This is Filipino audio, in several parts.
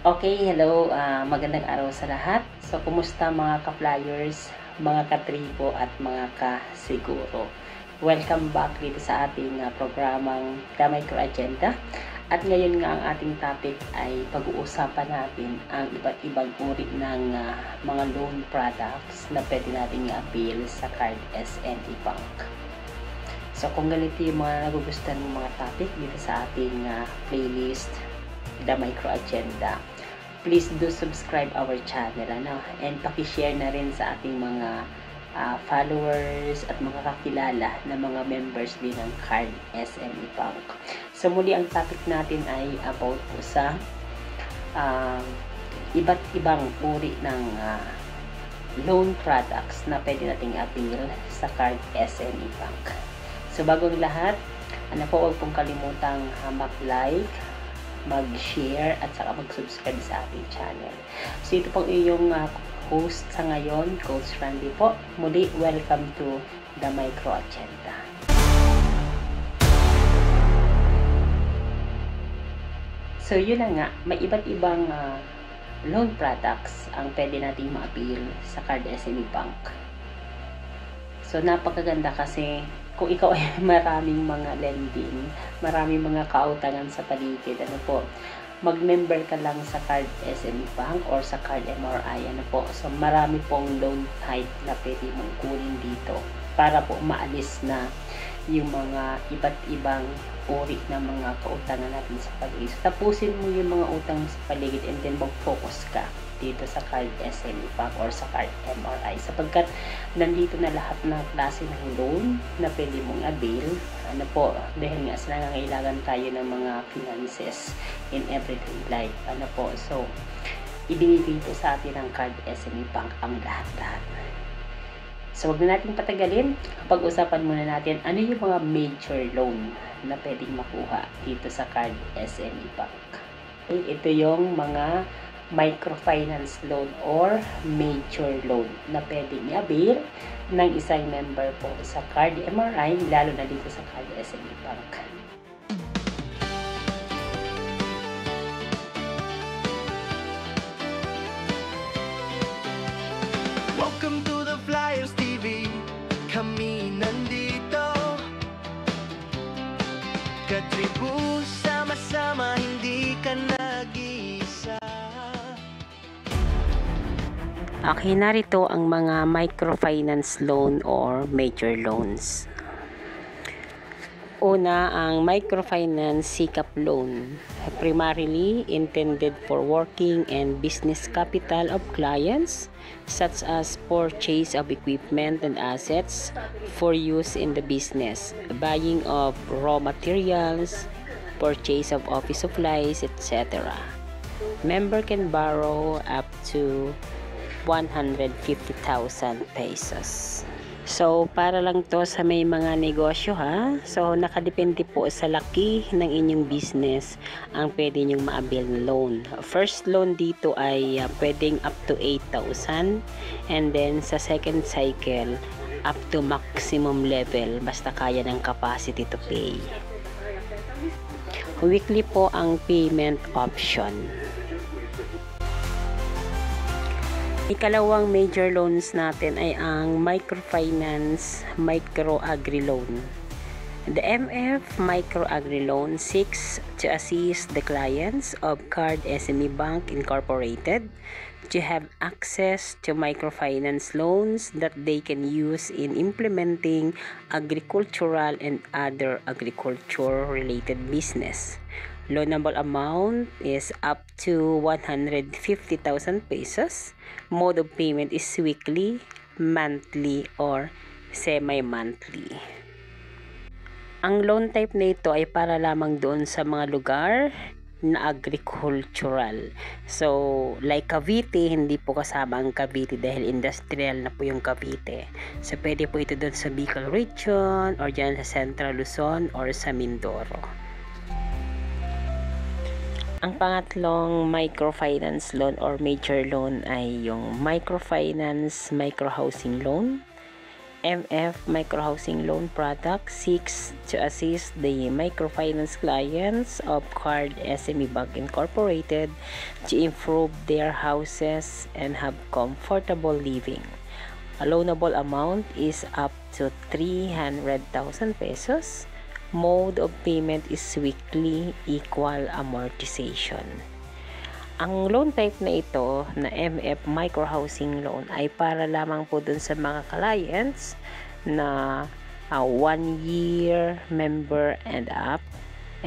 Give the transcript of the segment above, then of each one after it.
Okay, hello. Magandang araw sa lahat. So, kumusta mga ka-flyers, mga ka-tribo at mga ka-siguro? Welcome back dito sa ating programang The Micro Agenda. At ngayon nga ang ating topic ay pag-uusapan natin ang iba't ibang uri ng mga loan products na pwede natin i-avail sa card SME Bank. So, kung ganito yung mga nagugustuhan ng mga topic dito sa ating playlist, The Micro Agenda, please do subscribe our channel and paki-share na rin sa ating mga followers at mga kakilala na mga members din ng Card SME Bank. So muli ang topic natin ay about po sa iba't ibang uri ng loan products na pwede nating avail sa Card SME Bank. So bago ang lahat, huwag pong kalimutang mag-like, mag-share at saka mag-subscribe sa ating channel. So ito pong iyong host sa ngayon, Coach Randy po. Muli, welcome to The Micro Agenda. So yun na nga, may iba't ibang loan products ang pwede nating ma-avail sa Card SME Bank. So napakaganda kasi kung ikaw ay maraming mga lending, maraming mga kautangan sa paligid, mag-member ka lang sa Card SME Bank or sa Card MRI, So, marami pong loan type na pwede mong kunin dito para po maalis na yung mga iba't ibang uri ng mga kautangan natin sa paligid. So, tapusin mo yung mga utang sa paligid and then mag-focus ka dito sa Card SME Bank or sa Card MRI sapagkat nandito na lahat ng klase ng loan na pwede mong avail dahil nga sa nangangailangan tayo ng mga finances in everyday life so ibinibigay po sa atin ng Card SME Bank ang lahat-lahat. So wag na natin patagalin, pag-usapan muna natin ano yung mga major loan na pwedeng makuha dito sa Card SME Bank. Ito yung mga microfinance loan or major loan na pwedeng i-avail ng isang member po sa Card MRI, lalo na dito sa Card SME Bank. Welcome to the Flyers TV. Kami nandito, katribu, sama-sama, hindi ka nag-iisa. Okay, narito ang mga microfinance loan or major loans. Una, ang microfinance sikap loan, primarily intended for working and business capital of clients, such as purchase of equipment and assets for use in the business, buying of raw materials, purchase of office supplies, etc. Member can borrow up to 150,000 pesos. So, para lang to sa may mga negosyo So, nakadepende po sa laki ng inyong business ang pwede nyong ma-avail na loan. First loan dito ay pwedeng up to 8,000 and then sa second cycle up to maximum level basta kaya ng capacity to pay. Weekly po ang payment option. Ikalawang major loans natin ay ang microfinance micro-agri loan. The MF Micro-Agri Loan seeks to assist the clients of Card SME Bank Incorporated to have access to microfinance loans that they can use in implementing agricultural and other agriculture-related business. Loanable amount is up to 150,000 pesos. Mode of payment is weekly, monthly, or semi-monthly. Ang loan type na ito ay para lamang doon sa mga lugar na agricultural. So, like Cavite, hindi po kasama ang Cavite dahil industrial na po yung Cavite. So, pwede po ito doon sa Bicol region or dyan sa Central Luzon or sa Mindoro. Ang pangatlong microfinance loan or major loan ay yung microfinance microhousing loan. MF Microhousing Loan Product seeks to assist the microfinance clients of Card SME Bank Incorporated to improve their houses and have comfortable living. A loanable amount is up to 300,000 pesos. Mode of payment is weekly equal amortization. Ang loan type na ito na MF Microhousing Loan ay para lamang po dun sa mga clients na 1 year member and up.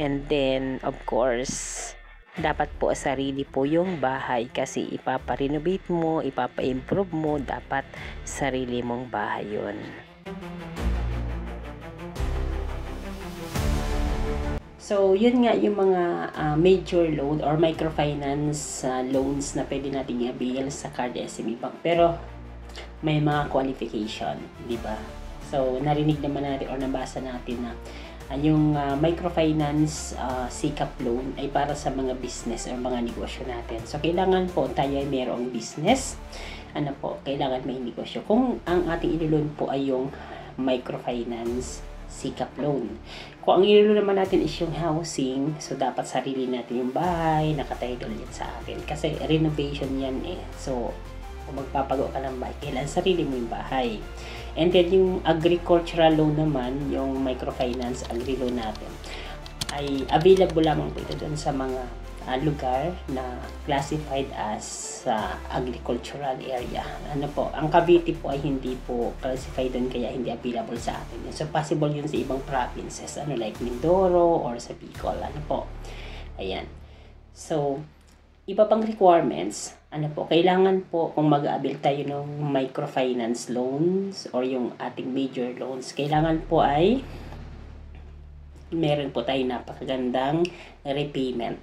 And then of course, dapat po sarili po yung bahay kasi ipapa-renovate mo, ipapa-improve mo, dapat sarili mong bahay yun. So, yun nga yung mga major loan or microfinance loans na pwede natin i-avail sa Card SME Bank. Pero, may mga qualification, di ba? So, narinig naman natin or nabasa natin na yung microfinance sikap loan ay para sa mga business or mga negosyo natin. So, kailangan po tayo ay mayroong business. Kailangan may negosyo. Kung ang ating ilo-loan po ay yung microfinance sikap loan. Kung ang ilo naman natin is yung housing, so dapat sarili natin yung bahay, nakatitle yan sa atin. Kasi renovation yan eh. So, kung magpapago ka ng bahay, kailangan sarili mo yung bahay. And then yung agricultural loan naman, yung microfinance agri loan natin, ay available lamang po ito doon sa mga lugar na classified as agricultural area. Ang Cavite po ay hindi po classified doon kaya hindi available sa atin. So possible yun sa ibang provinces, like Mindoro or sa Bicol. Ayan. So, iba pang requirements, kailangan po kung mag-avail tayo ng microfinance loans or yung ating major loans, kailangan po ay meron po tayo napakagandang repayment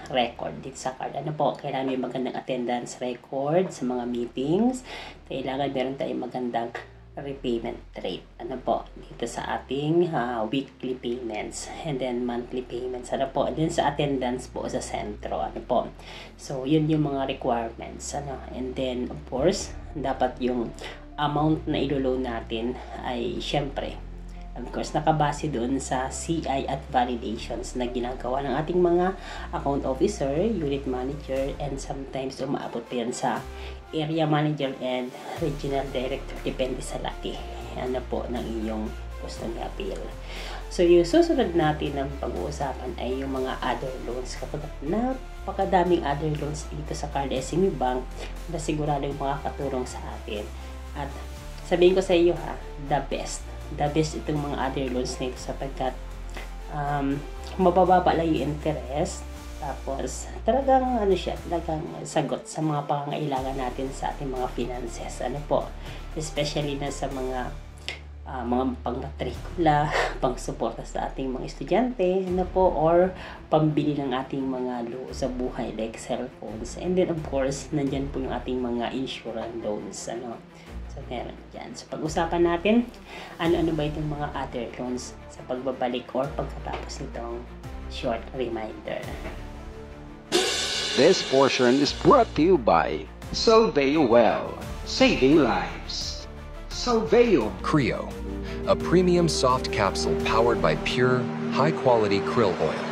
record dito sa card. Kailangan may magandang attendance record sa mga meetings. Kailangan meron tayong magandang repayment rate. Dito sa ating weekly payments and then monthly payments. And then sa attendance po sa sentro. So, yun yung mga requirements. And then, of course, dapat yung amount na ilo-loan natin ay syempre, of course, nakabase doon sa CI at validations na ginagawa ng ating mga account officer, unit manager, and sometimes umaabot pa yan sa area manager and regional director. Depende sa laki ng iyong gustong i-appeal. So, yung susunod natin ng pag-uusapan ay yung mga other loans. Kapag napakadaming other loans dito sa Card SME Bank na sigurado yung makakatulong sa atin. At sabihin ko sa iyo the best itong mga other loans na ito sapagkat mabababa lang yung interest, tapos talagang talagang sagot sa mga pangangailangan natin sa ating mga finances, especially na sa mga pang-matrikula, pang-suporta sa ating mga estudyante, or pambili ng ating mga luho sa buhay like cellphones. And then of course, nandyan po yung ating mga insurance loans, So, meron dyan. So, pag-usapan natin, ano ba itong mga other loans sa pagbabalik or pagkatapos nitong short reminder. This portion is brought to you by Solveo Well, saving lives. Solveo Creo, a premium soft capsule powered by pure, high-quality krill oil.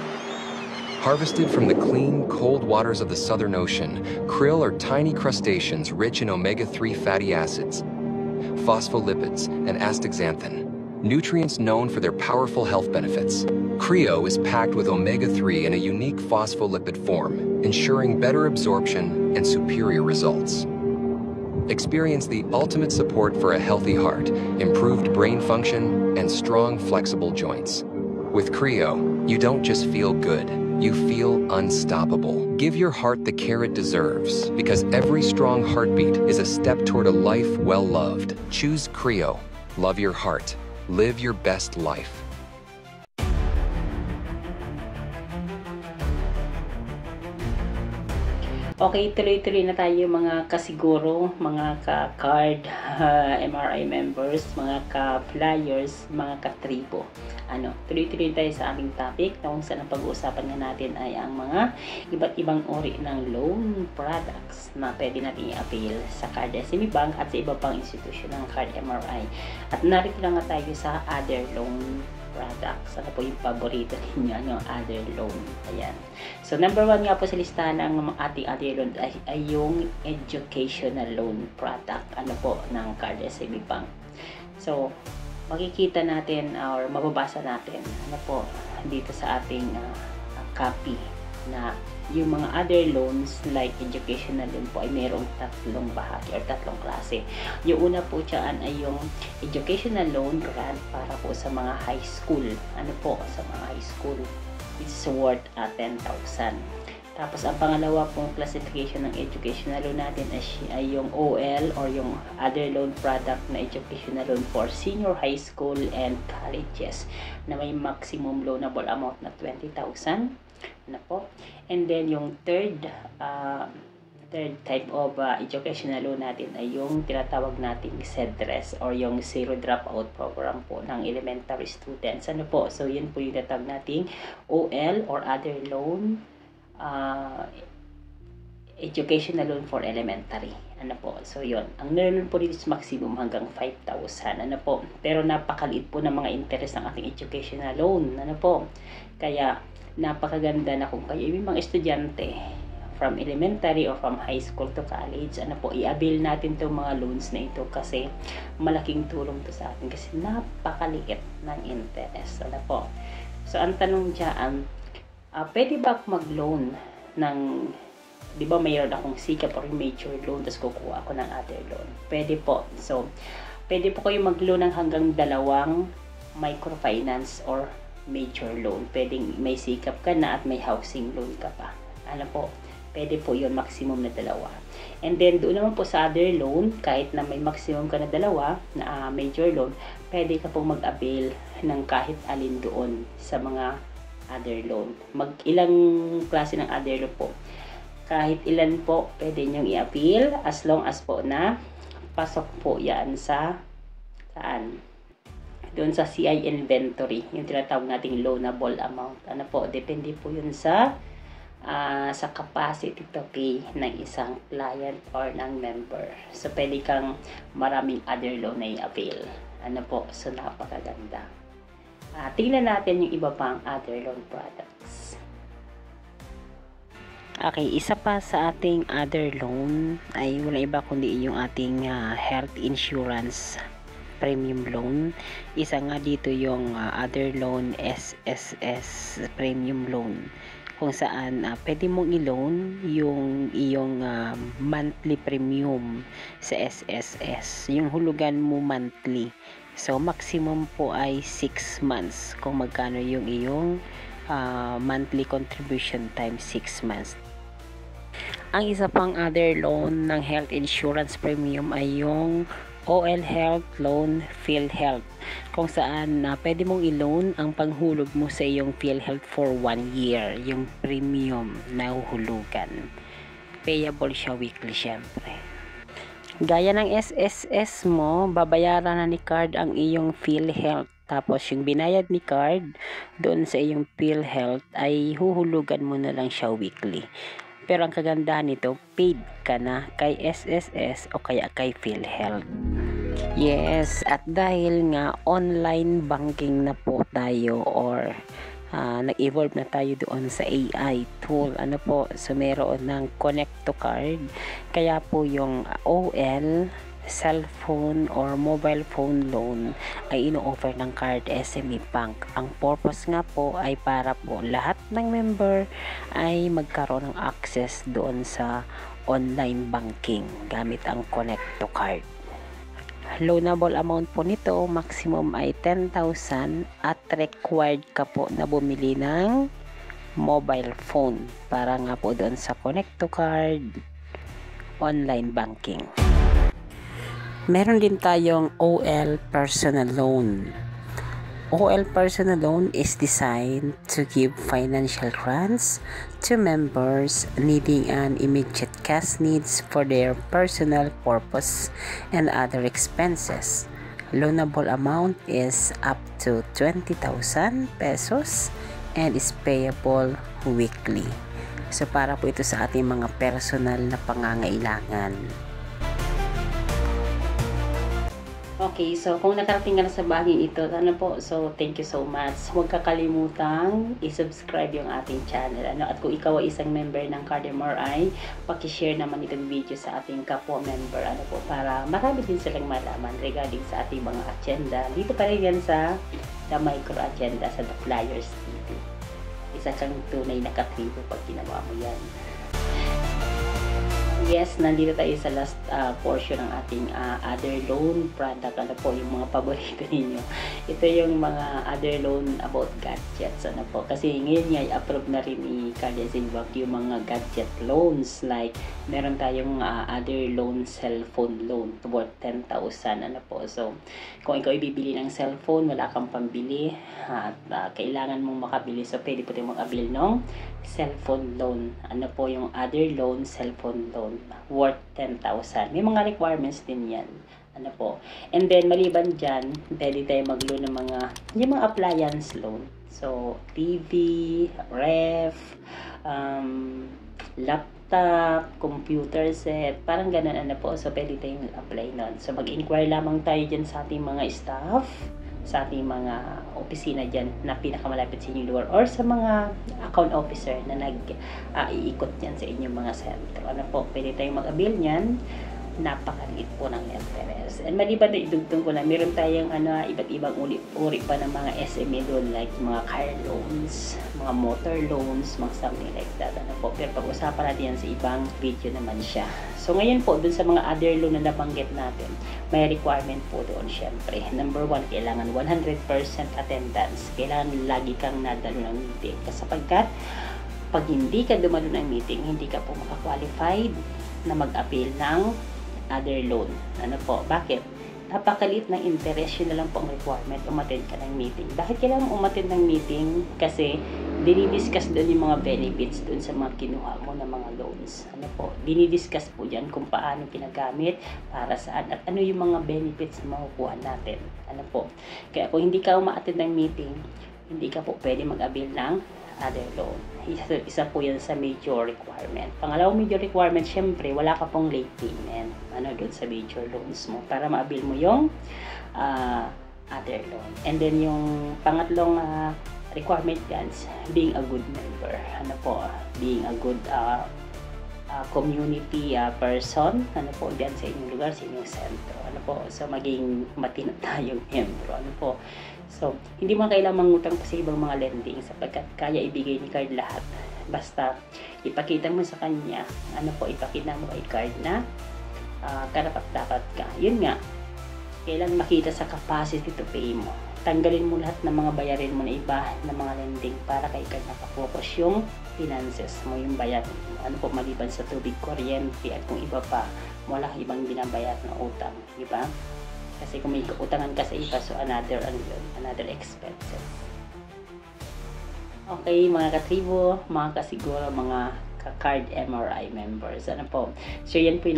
Harvested from the clean, cold waters of the Southern Ocean, krill are tiny crustaceans rich in omega-3 fatty acids, phospholipids, and astaxanthin, nutrients known for their powerful health benefits. Creo is packed with omega-3 in a unique phospholipid form, ensuring better absorption and superior results. Experience the ultimate support for a healthy heart, improved brain function, and strong, flexible joints. With Creo, you don't just feel good, you feel unstoppable. Give your heart the care it deserves, because every strong heartbeat is a step toward a life well loved. Choose Creo. Love your heart. Live your best life. Okay, tuloy-tuloy na tayo mga kasiguro, mga ka-card, MRI members, mga ka-flyers, mga ka-tribo. tuloy-tuloy tayo sa aming topic na kung saan ang pag-uusapan nga natin ay ang mga iba't ibang uri ng loan products na pwede natin i-avail sa Card SME Bank at sa iba pang institusyon ng Card MRI. At narito lang nga tayo sa other loan products. Ano po yung paborito ninyo, yung other loan. Ayan. So, number 1 nga po sa listahan ng ating other loan ay yung educational loan product. Ano po, ng Card SME Bank. So, makikita natin or mababasa natin dito sa ating copy na yung mga other loans like educational loan po ay mayroong tatlong bahagi or tatlong klase. Yung una po dyan ay yung educational loan grant para po sa mga high school. Sa mga high school. It's worth 10,000. Tapos, ang pangalawa pong classification ng educational loan natin ay yung OL or yung other loan product na educational loan for senior high school and colleges na may maximum loanable amount na 20,000. And then, yung third type of educational loan natin ay yung tinatawag nating CEDRES or yung Zero Dropout Program po ng elementary students. So, yun po yung tinatawag nating OL or other loan educational loan for elementary. So yun, ang loan po dito is maximum hanggang 5,000. Pero napakaliit po ng mga interest ng ating educational loan. Kaya napakaganda na kung kayo may mga estudyante from elementary or from high school to college, i-avail natin itong mga loans na ito kasi malaking tulong to sa atin kasi napakaliit ng interest. So ang tanong dyan, pwede ba mag-loan ng, di ba mayroon akong sikap or major loan, tapos kukuha ako ng other loan? Pwede po. So, pwede po kayo mag-loan ng hanggang 2 microfinance or major loan. Pwedeng may sikap ka na at may housing loan ka pa. Pwede po yun, maximum na 2. And then, doon naman po sa other loan, kahit na may maximum ka na 2 na major loan, pwede ka pong mag-avail ng kahit alin doon sa mga other loan. Ilang klase ng other loan po. Kahit ilan po, pwede nyong i-appeal as long as po na pasok po yan sa doon sa CI inventory, yung tinatawag nating loanable amount. Depende po yun sa capacity to pay ng isang client or ng member. So, pwede kang maraming other loan na i-avail. So, napakaganda. Tingnan natin yung iba pang other loan products. Okay, isa pa sa ating other loan ay wala iba kundi yung ating health insurance premium loan. Isa nga dito yung other loan SSS premium loan kung saan pwede mong i-loan yung iyong monthly premium sa SSS. Yung hulugan mo monthly. So, maximum po ay 6 months kung magkano yung iyong monthly contribution times 6 months. Ang isa pang other loan ng health insurance premium ay yung OL Health Loan PhilHealth, kung saan pwede mong i-loan ang panghulog mo sa iyong PhilHealth for 1 year, yung premium na uhulugan. Payable siya weekly syempre. Gaya ng SSS mo, babayaran na ni Card ang iyong PhilHealth. Tapos yung binayad ni Card doon sa iyong PhilHealth ay huhulugan mo na lang siya weekly. Pero ang kagandahan nito, paid ka na kay SSS o kaya kay PhilHealth. Yes, at dahil nga online banking na po tayo or nag-evolve na tayo doon sa AI tool, so meron ng connect to card, kaya po yung OL cellphone or mobile phone loan ay ino-offer ng Card SME Bank. Ang purpose nga po ay para po lahat ng member ay magkaroon ng access doon sa online banking gamit ang connect to card. Loanable amount po nito maximum ay 10,000 at required ka po na bumili ng mobile phone para nga po doon sa connect to card online banking. Meron din tayong OL Personal Loan. OL Personal Loan is designed to give financial grants to members needing an immediate cash needs for their personal purpose and other expenses. Loanable amount is up to 20,000 pesos and is payable weekly. So para po ito sa ating mga personal na pangangailangan. Okay, so kung nakarating ka na sa bagay ito, so thank you so much. Huwag kakalimutang i-subscribe yung ating channel. At kung ikaw ay isang member ng CardMRI, paki-share naman itong video sa ating kapwa member, para marami din silang malaman regarding sa ating mga agenda. Dito pa rin yan sa The Micro Agenda sa The Flyers TV. Isa kang tunay na katribo pag ginawa mo yan. Yes, nandito tayo sa last portion ng ating other loan product. Yung mga paborito ninyo. Ito yung mga other loan about gadgets. Kasi ngayon nga i-approve na rin ni CardSME Bank yung mga gadget loans. Like, meron tayong other loan, cellphone loan worth 10,000. So, kung ikaw ibibili ng cellphone, wala kang pambili at kailangan mong makabili. So, pwede po tayong mag-avail ng cellphone loan. Yung other loan, cellphone loan worth 10,000. May mga requirements din yan. And then, maliban dyan, pwede tayo mag-loan ng yung mga appliance loan. So, TV, ref, laptop, computer set, parang ganun So, pwede tayong apply nun. So, mag-inquire lamang tayo dyan sa ating mga staff, sa ating mga opisina dyan na pinakamalapit sa inyong lugar or sa mga account officer na nag-iikot dyan sa inyong mga sentro. Pwede tayong mag-avail nyan. Napakaliit po ng interest. And maliban na idugtong ko na, meron tayong iba't ibang uri pa ng mga SME loan, like mga car loans, mga motor loans, mga something like that. Pero pag-usapan natin yan sa ibang video naman siya. So ngayon po, dun sa mga other loan na nabanggit natin, may requirement po doon syempre. Number 1, kailangan 100% attendance. Kailangan lagi kang nadalo ng meeting. Sapagkat pag hindi ka dumalo ng meeting, hindi ka po makakwalified na mag-appeal ng other loan. Bakit? Napakalit ng interest, yun na lang po ang requirement, umattend ka ng meeting. Bakit kailangan umattend ng meeting? Kasi dinidiscuss doon yung mga benefits doon sa mga kinuha mo ng mga loans. Dinidiscuss po dyan kung paano ginagamit, para saan, at ano yung mga benefits na makukuha natin. Kaya kung hindi ka uma-attend ng meeting, hindi ka po pwede mag-avail ng other loan. Isa po yan sa major requirement. Pangalawang major requirement, syempre, wala ka pong late payment. Doon sa major loans mo para ma-avail mo yung other loan. And then yung pangatlong requirement yan, being a good member. Being a good community person. Diyan sa inyong lugar, sa inyong sentro. So maging matino tayong membro. So, hindi mo kailangang mangutang pa sa ibang mga lending sapagkat kaya ibigay ni card lahat. Basta, ipakita mo sa kanya, ipakita mo kay card na karapat-dapat ka. Yun nga, kailangan makita sa capacity to pay mo. Tanggalin mo lahat ng mga bayarin mo na iba ng mga lending para kay card nakafocus yung finances mo, yung bayarin mo. Maliban sa tubig, kuryente, at kung iba pa, wala ibang binabayar na utang. Diba? Kasi kung may utangan ka sa iba, so another expenses. Okay, mga katribo, mga kasiguro, mga ka-card MRI members. So, yan po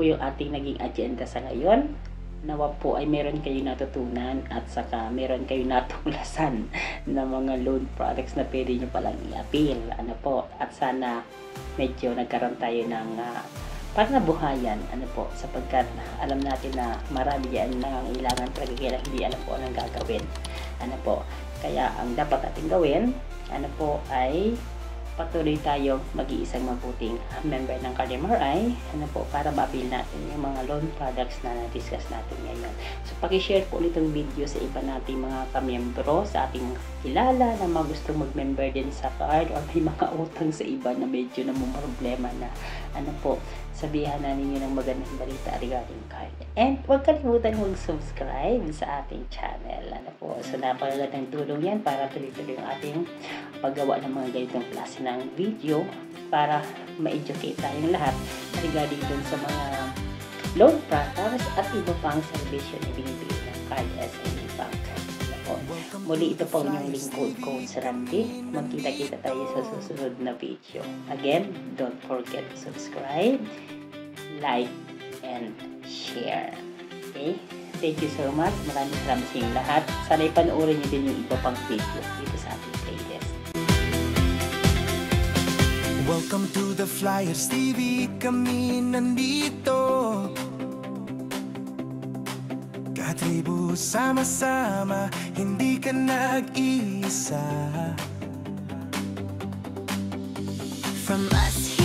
yung ating naging agenda sa ngayon. Nawa po ay meron kayo natutunan at saka meron kayo natuklasan na mga loan products na pwede nyo palang i-appeal. At sana medyo nagkaroon tayo ng para nabuhayan, sapagkat alam natin na marami yan nangangailangan talaga, kaya hindi alam po anong gagawin. Kaya ang dapat natin gawin, ay patuloy tayong mag-iisang mabuting member ng CardMRI, para ma-avail natin yung mga loan products na na-discuss natin ngayon. So, paki-share po ulit ang video sa iba nating mga kamiyembro, sa ating mga kilala na mga gustong mag-member din sa card or may mga utang sa iba na medyo namumroblema na, sabihan na ninyo ng magandang balita regarding card. And huwag kalimutan mag-subscribe sa ating channel. So, napakagandang tulong yan para tuloy-tuloy yung ating paggawa ng mga ganitong klase ng video para ma-educate tayong lahat regarding dun sa mga loan products at iba pang servisyo na binibigay ng CardSME Bank. Muli, ito po yung lingkod Coach Randy. Magkita-kita tayo sa susunod na video. Again, don't forget to subscribe, like, and share. Okay? Thank you so much. Maraming salamat sa inyong lahat. Sana ipanoorin niyo din yung iba pang video dito sa ating playlist. Welcome to the Flyers TV, kami nandito. Katribu, sama-sama, hindi ka nag-iisa. From us